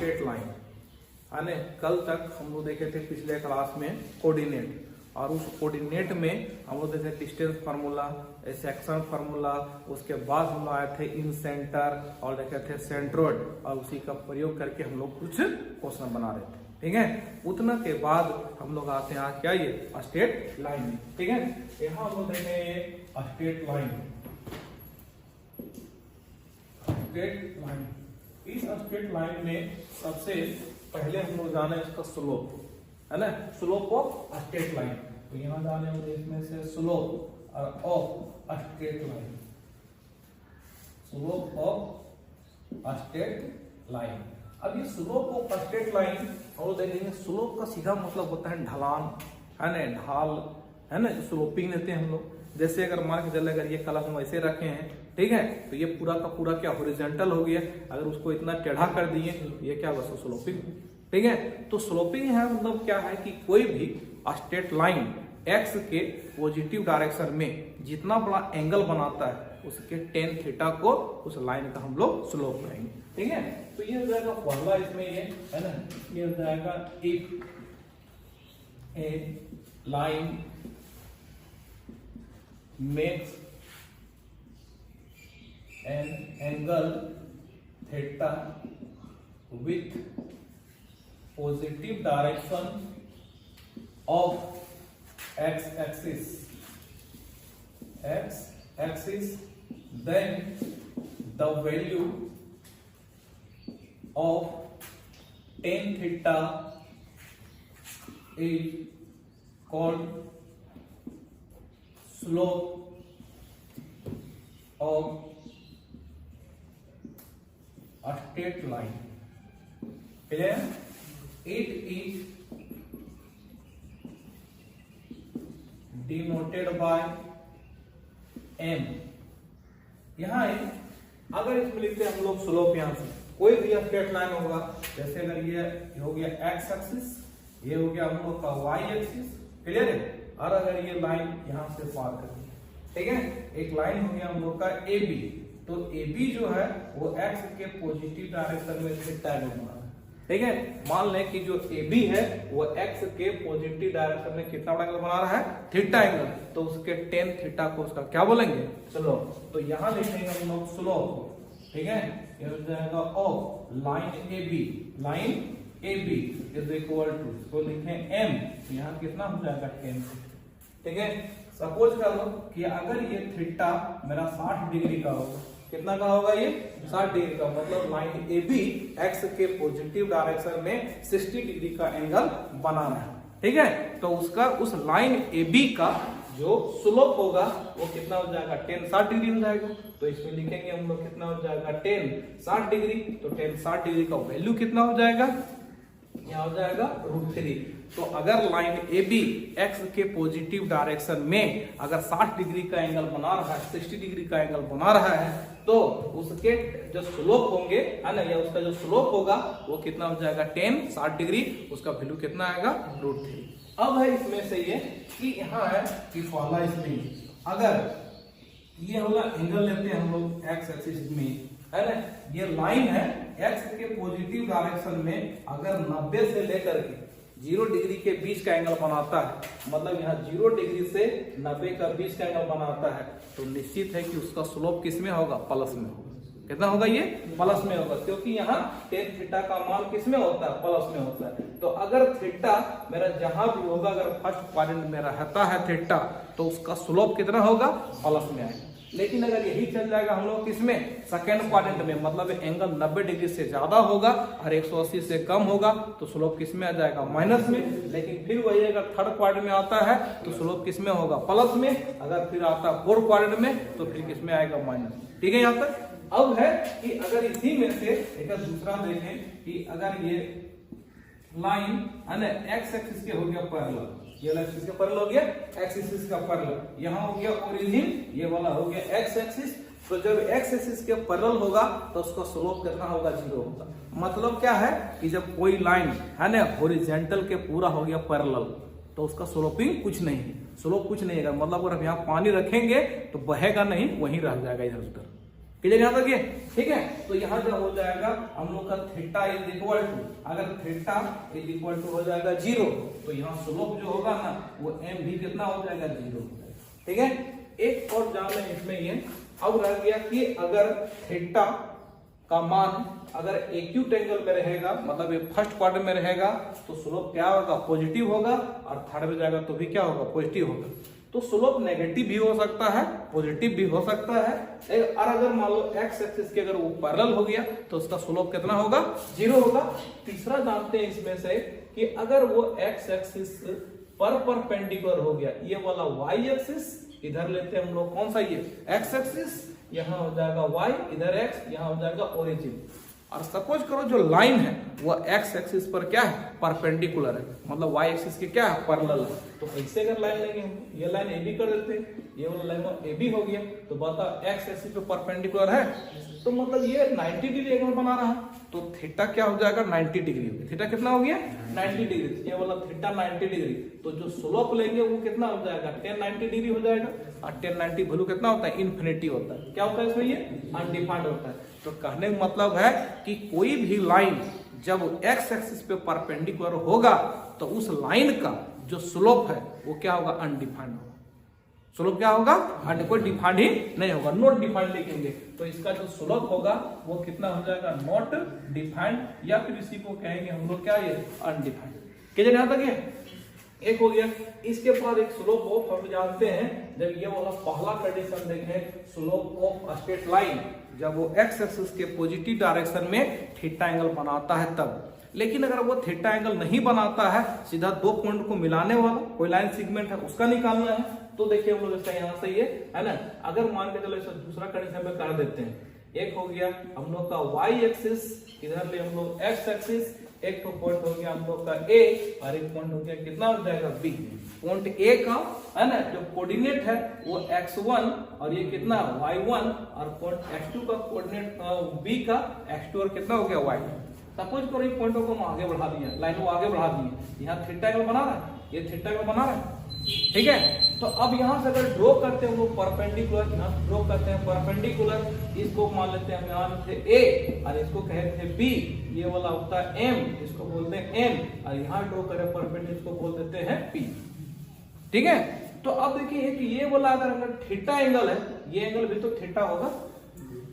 Straight line, है ना। कल तक हम लोग देखे थे पिछले क्लास में कोऑर्डिनेट, और उस कोऑर्डिनेट में हम लोग देखे डिस्टेंस फार्मूला, सेक्शन फार्मूला, उसके बाद हम लोग आए थे इन सेंटर और देखे थे सेंट्रोइड, और उसी का प्रयोग करके हम लोग कुछ क्वेश्चन बना रहे थे, ठीक है। उतना के बाद हम लोग आते हैं क्या, ये स्ट्रेट लाइन में, ठीक है। यहाँ हम लोग देखें ये स्ट्रेट लाइन, स्ट्रेट लाइन। इस स्ट्रेट लाइन में सबसे पहले हम लोग जाने इसका स्लोप, है ना, स्लोप ऑफ स्ट्रेट लाइन। तो यहाँ जाने होंगे इसमें से slope of straight line, slope of straight line. अब ये स्लोप ऑफ स्ट्रेट लाइन हम लोग देखेंगे, स्लोप का सीधा मतलब होता है ढलान, है ना, ढाल, है ना, स्लोपिंग लेते हैं हम लोग। जैसे अगर मान के चले, अगर ये कलम हम ऐसे रखे हैं, ठीक है, तो ये पूरा का पूरा क्या हॉरिजॉन्टल हो गया। अगर उसको इतना टेढ़ा कर दिए तो ये क्या बस स्लोपिंग, ठीक है। तो स्लोपिंग है मतलब क्या है कि कोई भी स्ट्रेट लाइन एक्स के पॉजिटिव डायरेक्शन में जितना बड़ा एंगल बनाता है उसके टेन थीटा को उस लाइन का हम लोग स्लोप कहेंगे, ठीक है। तो ये हो जाएगा पहला, इसमें ये है ना, ये हो जाएगा if A line makes an angle theta with positive direction of x axis, then the value of tan theta is called slope of a straight line. Clear? It is denoted by m। यहाँ अगर इसमें लिखते हैं हम लोग slope, यहाँ से कोई भी स्ट्रेट लाइन होगा, जैसे अगर ये हो गया एक्स एक्सिस, ये हो गया हम लोग का वाई एक्सिस, क्लियर है। और अगर ये लाइन यहाँ से पार करती है, ठीक है, एक लाइन हो गया हम लोग का ए बी, तो ए बी जो है वो एक्स के पॉजिटिव डायरेक्शन में थीटा एंगल बना है, ठीक है। मान लें कि जो ए बी है वो एक्स के पॉजिटिव डायरेक्शन में कितना बड़ा एंगल बना रहा है, थीटा एंगल, तो उसके टेन थीटा को उसका क्या बोलेंगे, स्लोप। तो यहाँ लिखेंगे हम लोग स्लोप, ठीक है। ये हो जाएगा of line A B, line A B is equal to, तो लिखें एम, यहाँ कितना हो जाएगा 10, ठीक है। सपोज करो कि अगर ये थीटा मेरा 60 डिग्री का होगा, कितना का होगा ये 60 डिग्री का, मतलब लाइन ए बी एक्स के पॉजिटिव डायरेक्शन में 60 डिग्री का एंगल बनाना है, ठीक है। तो उसका उस लाइन ए बी का जो स्लोप होगा वो कितना हो जाएगा, 10 60 डिग्री हो जाएगा। तो इसमें लिखेंगे हम लोग कितना हो जाएगा 10 60 डिग्री, तो 10 60 डिग्री का वैल्यू कितना हो जाएगा, यहाँ हो जाएगा √3। तो अगर लाइन ए बी एक्स के पॉजिटिव डायरेक्शन में अगर 60 डिग्री का एंगल बना रहा है, 60 डिग्री का एंगल बना रहा है, तो उसके जो स्लोप होंगे, है ना, या उसका जो स्लोप होगा वो कितना हो जाएगा 10 60 डिग्री, उसका वैल्यू कितना आएगा √3। अब है इसमें से ये कि यहाँ है कि पहला इसमें अगर ये होगा एंगल लेते हैं हम लोग एक्स एक्सिस में, है ना, ये लाइन है एक्स के पॉजिटिव डायरेक्शन में अगर 90 से लेकर के 0 डिग्री के बीच का एंगल बनाता है, मतलब यहाँ 0 डिग्री से 90 का बीच का एंगल बनाता है, तो निश्चित है कि उसका स्लोप किस में होगा, प्लस में होगा। कितना होगा ये, प्लस में होगा, क्योंकि यहाँ टेन थीटा का मान किस में होता है, प्लस में होता है। तो अगर थीटा मेरा जहां भी होगा, अगर फर्स्ट क्वाड्रेंट में रहता है थीटा, तो उसका स्लोप कितना होगा, प्लस में आएगा। लेकिन अगर यही चल जाएगा हम लोग किसमें, सेकेंड क्वाड्रेंट में, मतलब एंगल 90 डिग्री से ज्यादा होगा और 180 से कम होगा, तो स्लोप किसमें आ जाएगा, माइनस में। लेकिन फिर वही अगर थर्ड क्वाड्रेंट में आता है तो स्लोप किसमें होगा, प्लस में। अगर फिर आता है फोर्थ क्वाड्रेंट में तो फिर किसमें आएगा, माइनस में, ठीक है। यहाँ तक अब है कि अगर इसी में से एक दूसरा देखें कि अगर ये लाइन है ना एक्स एक्सिस के हो गया पैरेलल, ये वाला एक्सिस का पैरेलल हो गया एक्स एक्सिस का पैरेलल, यहाँ हो गया ओरिजिन, ये वाला हो गया एक्स एक्सिस। तो जब एक्स एक्सिस के पैरेलल होगा तो उसका स्लोप कितना होगा, 0 होगा। मतलब क्या है कि जब कोई लाइन है ना हॉरिजॉन्टल के पूरा हो गया पैरेलल, तो उसका स्लोपिंग कुछ नहीं है, स्लोप कुछ नहीं है। मतलब अगर यहाँ पानी रखेंगे तो बहेगा नहीं, वहीं रह जाएगा इधर उधर, क्लियर यहाँ तक ये, ठीक है। तो यहाँ जब हो जाएगा हम लोग का थीटा इज इक्वल टू, अगर थीटा इज इक्वल टू हो जाएगा 0, तो यहाँ स्लोप जो होगा ना वो एम भी कितना हो जाएगा 0 हो जाएगा, ठीक है। एक और जान है इसमें ये, अब रह गया कि अगर थीटा का मान अगर एक्यूट एंगल में रहेगा, मतलब ये फर्स्ट क्वाड्रेंट में रहेगा, तो स्लोप क्या होगा, पॉजिटिव होगा, और थर्ड में जाएगा तो भी क्या होगा, पॉजिटिव होगा। तो स्लोप नेगेटिव भी हो सकता है, पॉजिटिव भी हो सकता है। और अगर मान लो एक्स एक्सिस के अगर वो पैरेलल हो गया तो उसका स्लोप कितना होगा, 0 होगा। तीसरा जानते हैं इसमें से कि अगर वो एक्स एक्सिस पर परपेंडिकुलर हो गया, ये वाला वाई एक्सिस, इधर लेते हैं हम लोग कौन सा, ये एक्स एक्सिस, यहाँ हो जाएगा y, इधर x, यहाँ हो जाएगा ओरिजिन। और सपोज करो जो लाइन है वो x एक्सिस पर क्या है, परपेंडिकुलर है, मतलब y एक्सिस के क्या है, पैरेलल है। तो ऐसे अगर लाइन लेंगे हम, ये लाइन AB कर देते हैं, ये वाला लाइन AB हो गया, तो बता x एक्सिस पे परपेंडिकुलर है, तो मतलब ये 90 डिग्री एंगल बना रहा है, तो थीटा क्या हो जाएगा, 90 डिग्री हो गया। थीटा कितना हो गया, 90 डिग्री, ये वाला थीटा 90 डिग्री, तो जो स्लोप लेंगे वो कितना हो जाएगा, 1090 डिग्री हो जाएगा। और 1090 वैल्यू कितना होता है, इन्फिनिटी होता है। क्या होता है इसमें, ये अनडिफाइंड होता है। तो कहने का मतलब है कि कोई भी लाइन जब एक्स एक्सिस पे परपेंडिकुलर होगा तो उस लाइन का जो स्लोप है वो क्या होगा, अनडिफाइंड होगा। स्लोप क्या होगा, कोई डिफाइंड ही नहीं होगा, नॉट डिफाइंड लिखेंगे। तो इसका जो स्लोप होगा वो कितना हो जाएगा, नॉट डिफाइंड, या फिर इसी को कहेंगे हम लोग क्या, ये अनडिफाइंड। कितने यहां तक है, एक हो गया। इसके बाद एक स्लोप ऑफ हम जानते हैं, जब ये वाला पहला कंडीशन देखें, स्लोप ऑफ स्ट्रेट लाइन, जब वो एक्स एक्सिस के पॉजिटिव डायरेक्शन में थीटा एंगल बनाता है तब। लेकिन अगर वो थीटा एंगल नहीं बनाता है, सीधा दो पॉइंट को मिलाने वाला कोई लाइन सेगमेंट है उसका निकालना है, तो देखिए हम लोग इसका यहाँ से ये है ना, अगर मान के चलो इसे दूसरा कंडीशन में कर देते हैं। एक हो गया हम लोग का वाई एक्सिस, इधर ले हम लोग एक्स एक्सिस, एक तो पॉइंट हो गया हम लोग का ए, और एक पॉइंट हो गया कितना हो जाएगा बी। पॉइंट ए का है ना जो कोऑर्डिनेट है वो x1 और ये कितना y1, और पॉइंट x2 का कोऑर्डिनेट बी का x2 और कितना हो गया y2। सपोज करो ये पॉइंटों को हम आगे बढ़ा दिए, लाइन को आगे बढ़ा दिए, यहाँ थीटा एंगल बना रहा है, ये थीटा एंगल बना रहा है, ठीक है। तो अब यहाँ से अगर ड्रॉ करते हैं वो परपेंडिकुलर, यहाँ ड्रॉ करते हैं परपेंडिकुलर, इसको मान लेते हैं हम यहाँ थे ए और इसको कहते थे बी, ये वाला होता है एम, इसको बोलते हैं एम, और यहाँ ड्रॉ करें परपेंडिकुलर, इसको बोल देते हैं पी, ठीक है। तो अब देखिए कि ये वाला अगर थीटा एंगल है, ये एंगल भी तो थीटा होगा,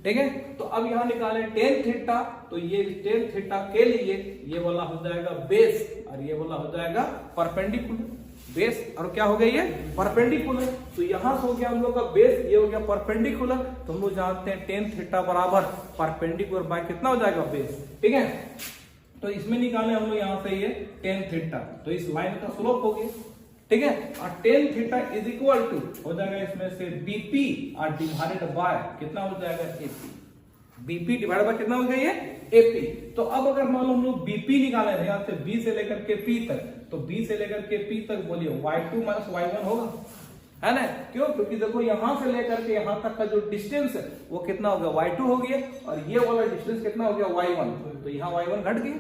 ठीक है। तो अब यहाँ निकाले टेन थीटा, तो ये टेन थीटा के लिए ये वाला हो जाएगा बेस और ये वाला हो जाएगा परपेंडिकुलर। बेस और क्या हो गया ये परपेंडिकुलर, तो यहां से हो गया हम लोग का बेस, ये हो गया परपेंडिकुलर। तो हम लोग जानते हैं टेन थीटा बराबर परपेंडिकुलर बाय कितना हो जाएगा बेस, ठीक है। तो इसमें निकाले हम लोग यहाँ से ये टेन थीटा, तो इस लाइन का स्लोप हो गया, ठीक है। और tan theta is equal to हो जाएगा इसमें से बीपी और डिवाइडेड बाय कितना हो जाएगा एपी। बीपी डिवाइड बाय कितना हो गया ये एपी। तो अब अगर मान लो हम लोग बीपी निकाले हैं यहाँ से बी से लेकर के पी तक, तो बी से लेकर के पी तक बोलिए y2 माइनस y1 होगा, है ना। क्यों, क्योंकि देखो यहां से लेकर के यहां तक का जो डिस्टेंस है वो कितना हो गया y2 हो गया, और ये वाला डिस्टेंस कितना हो गया y1, तो यहाँ y1 घट गया,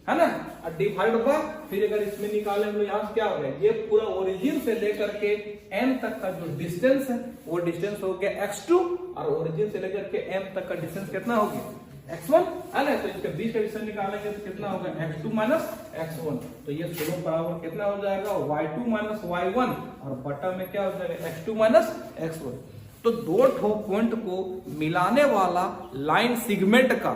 है ना। और डिवाइड बाय फिर अगर इसमें निकाले हम लोग यहाँ से क्या हो गया, ये पूरा ओरिजिन से लेकर के m तक का जो डिस्टेंस है वो डिस्टेंस हो गया x2, और ओरिजिन से लेकर के m तक का डिस्टेंस कितना हो गया x1, है ना। तो इसके बीच का डिस्टेंस निकालेंगे तो कितना होगा x2 माइनस x1, तो ये स्लोप बराबर कितना हो जाएगा y2 माइनस y1, और बटा में क्या हो जाएगा x2 माइनस x1। तो दो ठो पॉइंट को मिलाने वाला लाइन सेगमेंट का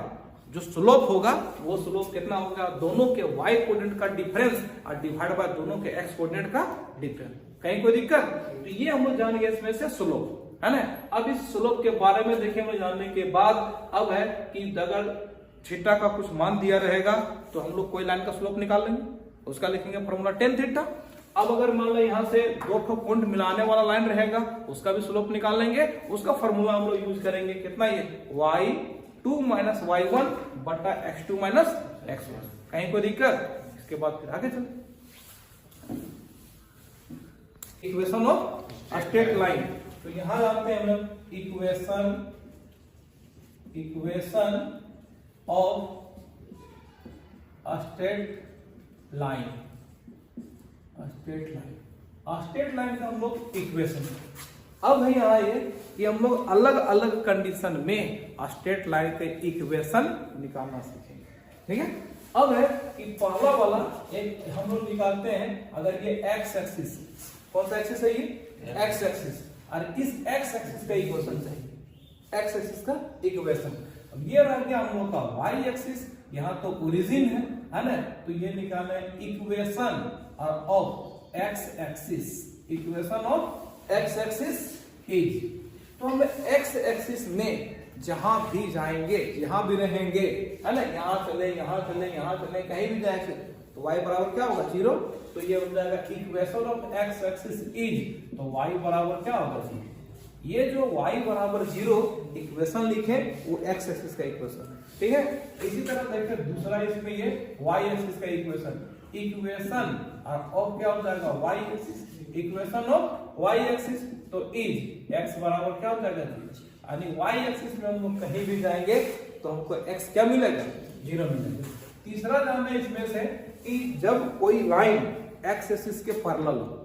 जो स्लोप होगा वो स्लोप कितना होगा, दोनों के y कोऑर्डिनेट का डिफरेंस और डिवाइड बाय दोनों के x कोऑर्डिनेट का डिफरेंस। कहीं कोई दिक्कत, तो ये हम लोग जान गए इसमें से स्लोप, है ना। अब इस स्लोप के बारे में देखें हम जानने के बाद अब है कि अगर थीटा का कुछ मान दिया रहेगा तो हम लोग कोई लाइन का स्लोप निकाल लेंगे, उसका लिखेंगे फॉर्मूला टेन थीटा। अब अगर मान लो यहाँ से दो ठो पॉइंट मिलाने वाला लाइन रहेगा उसका भी स्लोप निकाल लेंगे, उसका फॉर्मूला हम लोग यूज करेंगे कितना, ये y2 माइनस y1 बटा x2 माइनस x1। कहीं कोई दिक्कत, इसके बाद फिर आगे चलो इक्वेशन ऑफ स्ट्रेट लाइन। तो यहां जानते हैं हम लोग equation of straight line. Straight line का हम लोग इक्वेशन, अब है यहाँ ये कि हम लोग अलग अलग कंडीशन में स्ट्रेट लाइन के इक्वेशन निकालना सीखेंगे, ठीक है। अब है कि पहला वाला एक हम लोग निकालते हैं, अगर ये एक्स एक्सिस, कौन सा एक्सिस है ये, एक्स एक्सिस, और इस एक्स एक्सिस का इक्वेशन चाहिए, एक्स एक्सिस का इक्वेशन। अब ये रह गया हम लोग का वाई एक्सिस, यहाँ तो ओरिजिन है ना, तो ये निकालना है equation of x axis, equation of x axis is, तो हम एक्स एक्सिस में जहां भी जाएंगे, जहां भी रहेंगे, है ना, यहाँ चले यहाँ चले यहाँ चले, कहीं भी जाएंगे तो y बराबर क्या होगा 0, तो ये हो जाएगा equation of x axis is, तो y बराबर क्या होगा 0। ये जो y बराबर 0 इक्वेशन लिखे वो एक्स एक्सिस का इक्वेशन, ठीक है। इसी तरह देखिए दूसरा इसमें ये y एक्सिस का इक्वेशन, इक्वेशन ऑफ क्या हो जाएगा y axis, equation of y axis, तो इज x बराबर क्या हो जाएगा 0, यानी y एक्सिस में हम लोग कहीं भी जाएंगे तो हमको x क्या मिलेगा 0 मिलेगा। तीसरा जानना इसमें से कि जब कोई लाइन x एक्सिस के पैरेलल हो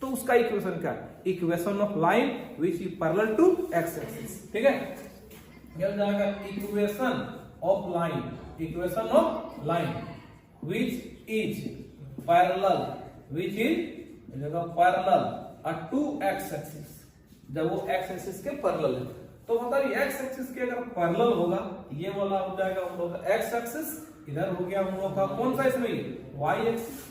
तो उसका इक्वेशन क्या है, equation of line which is parallel to x axis, ठीक है। यह हो जाएगा equation of line, equation of line which is parallel, which is parallel to x axis, जब वो x एक्सिस के पैरेलल है, तो बताइए x एक्सिस के अगर पैरेलल होगा, ये वाला हो जाएगा हम लोग का x एक्सिस, इधर हो गया हम लोग का कौन सा इसमें y एक्सिस,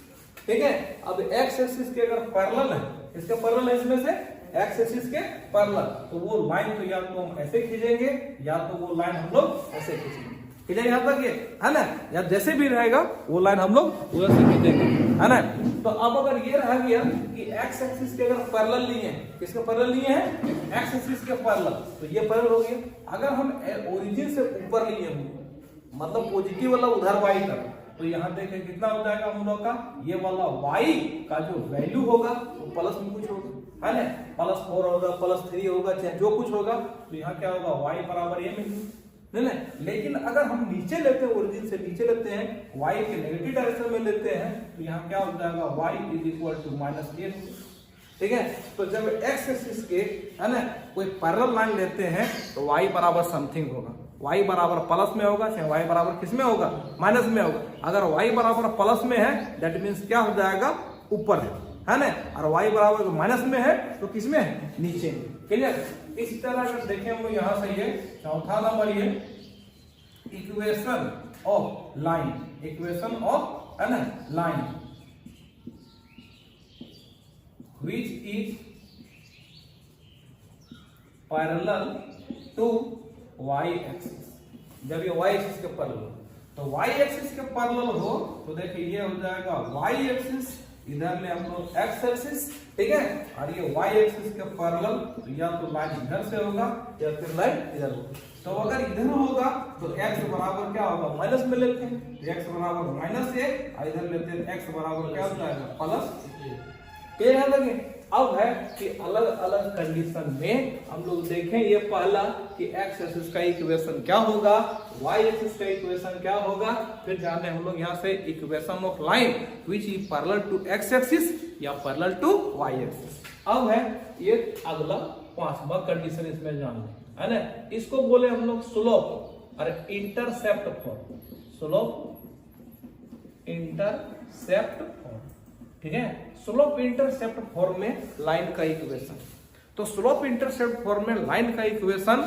ठीक है। अब x एक्सिस के अगर पैरेलल है, इसके पैरेलल है इसमें से x एक्सिस के पैरेलल, तो वो लाइन तो या तो हम ऐसे खींचेंगे या तो वो लाइन हम लोग ऐसे खींचेंगे, ठीक है, यहाँ तक ये है ना, या जैसे भी रहेगा वो लाइन हम लोग वैसे खींचेंगे, है ना। तो अब अगर ये रह गया कि x एक्सिस के अगर पैरेलल लिए हैं, किसके पैरेलल लिए हैं, x एक्सिस के पैरेलल, तो ये पैरेलल हो गया। अगर हम ओरिजिन से ऊपर लिए हैं, मतलब पॉजिटिव वाला उधर y तक, तो यहाँ देखें कितना हो जाएगा हम लोग का, ये वाला y का जो वैल्यू होगा वो प्लस में कुछ होगा, है ना, +4 होगा, +3 होगा, चाहे जो कुछ होगा, तो यहाँ क्या होगा y बराबर ये मिलेगा, नहीं। लेकिन अगर हम नीचे लेते हैं, ओरिजिन से नीचे लेते हैं, y के नेगेटिव डायरेक्शन में लेते हैं, तो यहाँ क्या हो जाएगा y = -a, ठीक है। तो जब x एक्सिस के, है ना, कोई पैरेलल लाइन लेते हैं तो y बराबर समथिंग होगा, y बराबर प्लस में होगा, चाहे y बराबर किस में होगा, माइनस में होगा। अगर y बराबर प्लस में है दैट मीन्स क्या हो जाएगा, ऊपर है ना, और y बराबर माइनस में है तो किस में है, नीचे, क्लियर। इस तरह अगर देखें हम लोग यहाँ से ये चौथा नंबर ये equation of line, equation of, है ना, line which is parallel to y axis, जब ये y एक्सिस के पैरेलल हो, तो y एक्सिस के पैरेलल हो तो देखिए ये हो जाएगा y एक्सिस, इधर ले हम लोग x एक्सिस, ठीक है, और ये y एक्सिस के पैरेलल, तो या तो लाइन इधर से होगा या फिर लाइन इधर होगा। तो अगर इधर होगा तो x बराबर क्या होगा, माइनस में लेते हैं, x बराबर -1, और इधर लेते हैं x बराबर क्या हो जाएगा, +1, क्लियर है लगे। अब है कि अलग अलग कंडीशन में हम लोग देखें, ये पहला कि x एक्सिस का इक्वेशन क्या होगा, y एक्सिस का इक्वेशन क्या होगा, फिर जाने हम लोग यहाँ से equation of line which is parallel to x axis या पैरेलल टू y एक्सिस। अब है ये अगला पांचवा कंडीशन इसमें जान लें, है ना, इसको बोले हम लोग स्लोप और intercept form, slope intercept form, ठीक है। स्लोप इंटरसेप्ट फॉर्म में लाइन का इक्वेशन, तो स्लोप इंटरसेप्ट फॉर्म में लाइन का इक्वेशन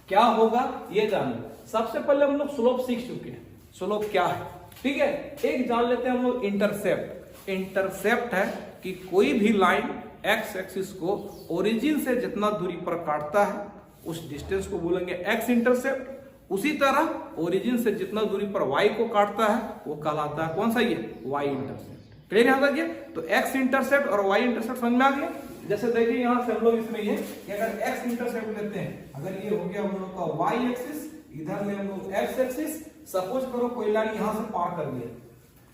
क्या होगा ये जान लो। सबसे पहले हम लोग स्लोप सीख चुके हैं, स्लोप क्या है, ठीक है। एक जान लेते हैं हम लोग इंटरसेप्ट। इंटरसेप्ट है कि कोई भी लाइन x एक्सिस को ओरिजिन से जितना दूरी पर काटता है उस डिस्टेंस को बोलेंगे x इंटरसेप्ट। उसी तरह ओरिजिन से जितना दूरी पर y को काटता है वो कहलाता है कौन सा, ये y इंटरसेप्ट, क्लियर यहाँ तक ये। तो x इंटरसेप्ट और y इंटरसेप्ट समझ में आ गया। जैसे देखिए यहाँ से हम लोग इसमें ये कि अगर x इंटरसेप्ट लेते हैं, अगर ये हो गया हम लोग का y एक्सिस, इधर में हम लोग x एक्सिस, सपोज करो कोई लाइन यहाँ से पार कर गया,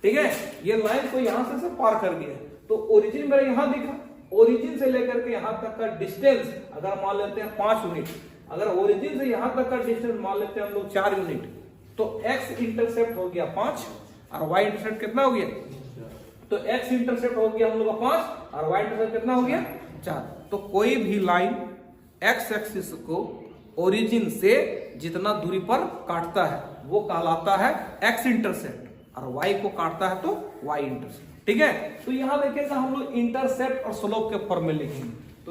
ठीक है, ये लाइन कोई यहाँ से पार कर गया, तो ओरिजिन मेरा यहाँ दिखा, ओरिजिन से लेकर के यहाँ तक का डिस्टेंस अगर मान लेते हैं 5 यूनिट, अगर ओरिजिन से यहाँ तक का डिस्टेंस मान लेते हैं हम लोग 4 यूनिट, तो x इंटरसेप्ट हो गया 5 और y इंटरसेप्ट कितना हो गया, तो x इंटरसेप्ट हो गया हम लोग का 5 और y इंटरसेप्ट कितना हो गया 4। तो कोई भी लाइन एक्स एक्सिस को ओरिजिन से जितना दूरी पर काटता है वो कहलाता है एक्स इंटरसेप्ट, और वाई को काटता है तो वाई इंटरसेप्ट। ठीक है, तो यहां देखिएगा हम लोग इंटरसेप्ट और स्लोप के फॉर्म में लिखेंगे। तो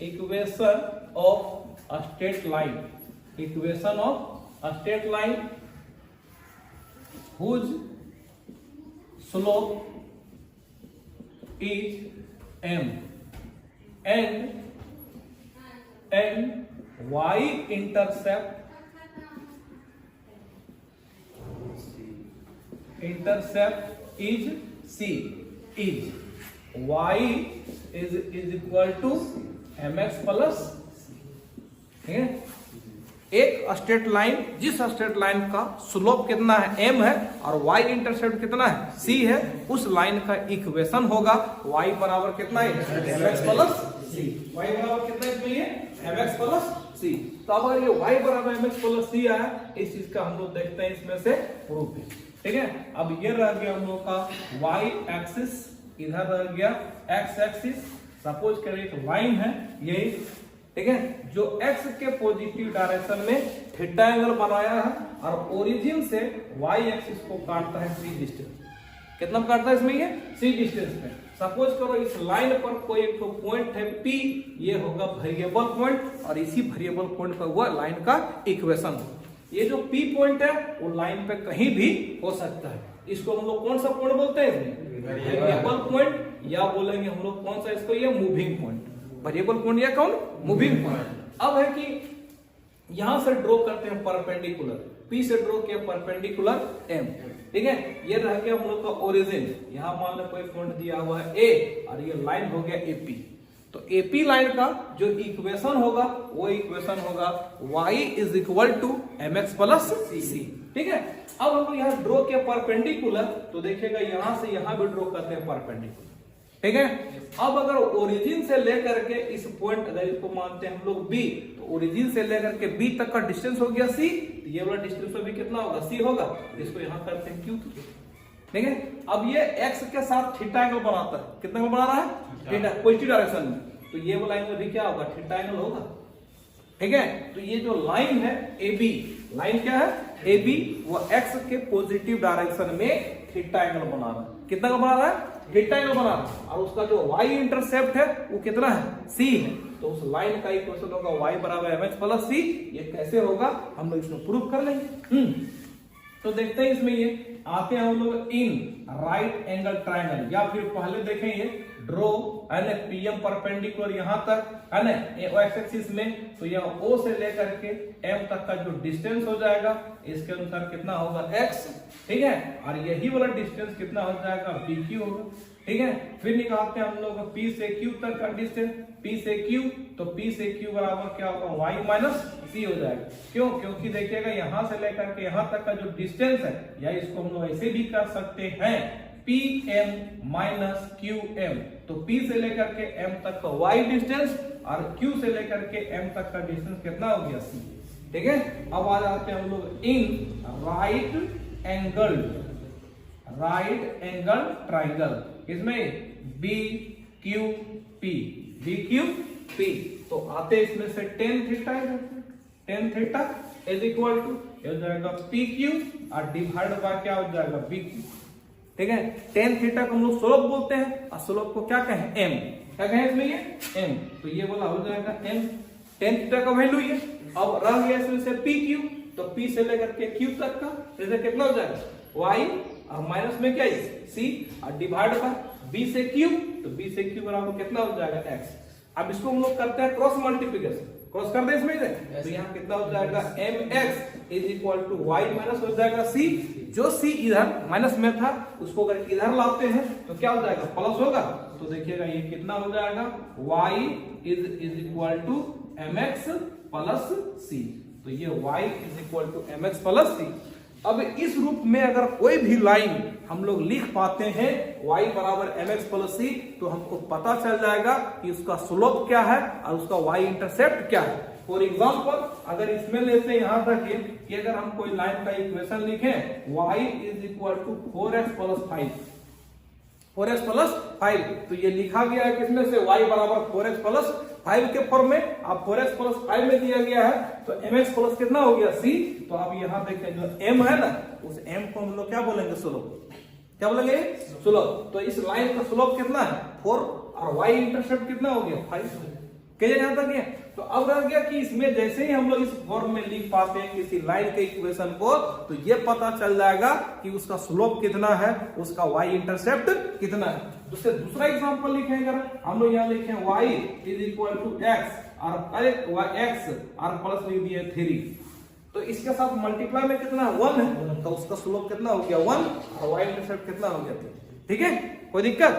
equation of a straight line, equation of a straight line whose slope is m and y intercept is c, is y is equal to mx plus c। ठीक है, एक स्ट्रेट लाइन, जिस straight line का slope कितना है m है और y intercept कितना है c है, उस लाइन का इक्वेशन होगा y बराबर कितना है mx प्लस c। y बराबर कितना इसमें ये mx प्लस c। तो अब अगर ये y बराबर mx प्लस c आया, इस चीज का हम लोग देखते हैं इसमें से प्रूफ है। ठीक है, अब ये रह गया हम लोग का y एक्सिस, इधर रह गया x एक्सिस। सपोज करें एक लाइन है ये, ठीक है, जो x के पॉजिटिव डायरेक्शन में थीटा एंगल बनाया है और ओरिजिन से y एक्सिस को काटता है c डिस्टेंस। कितना काटता है इसमें ये c डिस्टेंस पे। सपोज करो इस लाइन पर कोई एक पॉइंट है p, ये होगा वेरिएबल पॉइंट और इसी वेरिएबल पॉइंट पर हुआ लाइन का इक्वेशन हो। ये जो p पॉइंट है वो लाइन पे कहीं भी हो सकता है। इसको हम लोग कौन सा पॉइंट बोलते हैं, वेरिएबल पॉइंट, या बोलेंगे हम लोग कौन सा इसको, ये मूविंग पॉइंट। वेरिएबल पॉइंट या कौन, मूविंग पॉइंट। अब है कि यहां से ड्रॉ करते हैं परपेंडिकुलर, P से ड्रॉ किया परपेंडिकुलर M। ठीक है, ये रह गया हम लोग का ओरिजिन। यहां मान लो कोई पॉइंट दिया हुआ है A और ये लाइन हो गया AP। तो AP लाइन का जो इक्वेशन होगा वो इक्वेशन होगा y is equal to mx plus c। ठीक है, अब हम लोग यहाँ ड्रॉ किया परपेंडिकुलर, तो देखिएगा यहां से यहां भी ड्रॉ करते हैं परपेंडिकुलर। ठीक है, अब अगर ओरिजिन से लेकर के इस पॉइंट, अगर इसको मानते हैं हम लोग B, तो ओरिजिन से लेकर के B तक का डिस्टेंस हो गया C, तो ये वाला डिस्टेंस भी कितना होगा, C होगा। इसको यहां करते हैं Q। ठीक है, अब ये x के साथ थीटा एंगल बनाता है। कितना एंगल बना रहा है, थीटा, पॉजिटिव डायरेक्शन में। तो ये वाला एंगल भी क्या होगा, थीटा एंगल होगा। ठीक है, तो ये जो लाइन है AB, लाइन क्या है AB, वो x के पॉजिटिव डायरेक्शन में थीटा एंगल बना रहा है। कितना का बना रहा है, थीटा एंगल बना रहा है। और उसका जो y इंटरसेप्ट है वो कितना है, c है। तो उस लाइन का इक्वेशन होगा y बराबर mx प्लस c। ये कैसे होगा हम लोग इसमें प्रूफ कर लेंगे। तो देखते हैं इसमें ये आते हैं हम लोग इन राइट एंगल ट्रायंगल, या फिर पहले देखेंगे ड्रॉ है ना पीएम परपेंडिकुलर यहां तक है ना एक्स एक्सिस में। तो यह O से लेकर के M तक का जो डिस्टेंस हो जाएगा इसके अनुसार कितना होगा x। ठीक है, और यही वाला डिस्टेंस कितना हो जाएगा, PQ होगा। ठीक है, फिर निकालते हैं हम लोग P से Q तक का डिस्टेंस, P से Q, तो P से Q बराबर क्या होगा, y माइनस c हो जाएगा। क्यों, क्योंकि देखिएगा यहां से लेकर के यहां तक का जो डिस्टेंस है, या इसको हम लोग ऐसे भी कर सकते हैं PM माइनस QM। तो P से लेकर के M तक का y डिस्टेंस और Q से लेकर के M तक का डिस्टेंस कितना हो गया, c। ठीक है, अब आ जाते हैं हम लोग इन राइट एंगल ट्राइंगल, इसमें BQP, तो आते इसमें से tan theta is equal to हो जाएगा PQ और डिवाइड बाय क्या हो जाएगा, BQ। ठीक है, tan थीटा को हम लोग स्लोप बोलते हैं और स्लोप को क्या कहें, m। क्या कहें इसमें, ये m। तो ये वाला हो जाएगा m, tan थीटा का वैल्यू ये। अब रह गया इसमें से PQ, तो P से लेकर के Q तक का जैसे कितना हो जाएगा, y और माइनस में क्या है c और डिवाइड बाय B से Q, तो B से Q बराबर कितना हो जाएगा, x। अब इसको हम लोग करते हैं क्रॉस मल्टीप्लिकेशन, क्रॉस कर दे इसमें से, तो यहाँ कितना हो जाएगा, mx is equal to y minus हो जाएगा c। जो c इधर माइनस में था उसको अगर इधर लाते हैं तो क्या हो जाएगा, प्लस होगा। तो देखिएगा ये कितना हो जाएगा, y is equal to mx plus c। तो ये y is equal to mx plus c। अब इस रूप में अगर कोई भी लाइन हम लोग लिख पाते हैं y बराबर mx प्लस c, तो हमको पता चल जाएगा कि उसका स्लोप क्या है और उसका y इंटरसेप्ट क्या है। फॉर एग्जांपल अगर इसमें लेते हैं यहां तक कि अगर हम कोई लाइन का इक्वेशन लिखें y is equal to 4x plus 5, 4x plus 5। तो ये लिखा गया है किसमें से, y बराबर 4x प्लस 5 के फॉर्म में। अब 4x प्लस 5 में दिया गया है तो mx प्लस कितना हो गया c। तो अब यहाँ देखें जो m है ना, उस m को हम लोग क्या बोलेंगे, स्लोप। क्या बोलेंगे, स्लोप। तो इस लाइन का स्लोप कितना है 4 और y इंटरसेप्ट कितना हो गया 5। क्लियर यहां तक है। तो अब रह गया कि इसमें जैसे ही हम लोग इस फॉर्म में लिख पाते हैं किसी लाइन के इक्वेशन को, तो ये पता चल जाएगा कि उसका स्लोप कितना है, उसका y इंटरसेप्ट कितना है। उससे दूसरा एग्जांपल लिखेंगे, अगर हम लोग यहाँ लिखें y is equal to x और x और प्लस लिख दिए 3, तो इसके साथ मल्टीप्लाई में कितना 1 है, तो उसका स्लोप कितना हो गया 1 और y इंटरसेप्ट कितना हो गया 3। ठीक है, कोई दिक्कत।